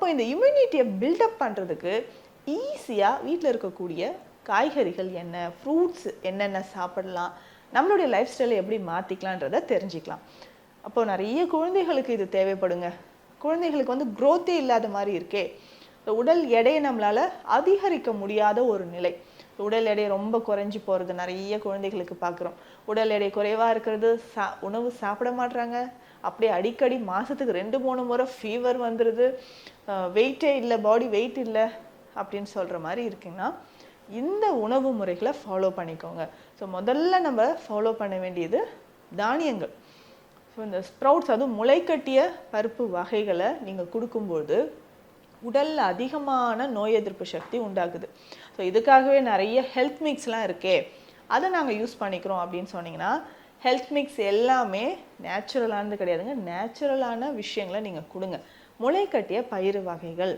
அப்போ இந்த இம்யூனிட்டியை பில்டப் பண்ணுறதுக்கு ஈஸியாக வீட்டில் இருக்கக்கூடிய காய்கறிகள் என்ன, ஃப்ரூட்ஸ் என்னென்ன சாப்பிடலாம், நம்மளுடைய லைஃப் ஸ்டைலை எப்படி மாற்றிக்கலான்றதை தெரிஞ்சுக்கலாம். அப்போது நிறைய குழந்தைகளுக்கு இது தேவைப்படுங்க. குழந்தைகளுக்கு வந்து க்ரோத்தே இல்லாத மாதிரி இருக்கே, உடல் எடையை நம்மளால் அதிகரிக்க முடியாத ஒரு நிலை, உடல் எடை ரொம்ப குறைஞ்சி போகிறது நிறைய குழந்தைகளுக்கு பார்க்குறோம். உடல் எடை குறைவாக இருக்கிறது, உணவு சாப்பிட மாட்றாங்க, அப்படியே அடிக்கடி மாதத்துக்கு 2-3 முறை ஃபீவர் வந்துடுது, வெயிட்டே இல்லை, பாடி வெயிட் இல்லை அப்படின்னு சொல்கிற மாதிரி இருக்குங்கன்னா இந்த உணவு முறைகளை ஃபாலோ பண்ணிக்கோங்க. ஸோ முதல்ல நம்ம ஃபாலோ பண்ண வேண்டியது தானியங்கள். ஸோ இந்த ஸ்ப்ரவுட்ஸ், அதுவும் முளைக்கட்டிய பருப்பு வகைகளை நீங்கள் கொடுக்கும்போது உடலில் அதிகமான நோய் எதிர்ப்பு சக்தி உண்டாகுது. ஸோ இதுக்காகவே நிறைய ஹெல்த் மிக்ஸ்லாம் இருக்கே, அதை நாங்கள் யூஸ் பண்ணிக்கிறோம் அப்படின்னு சொன்னீங்கன்னா, ஹெல்த் மிக்ஸ் எல்லாமே நேச்சுரலானது கிடையாதுங்க. நேச்சுரலான விஷயங்களை நீங்கள் கொடுங்க. முளைக்கட்டிய பயிறு வகைகள்,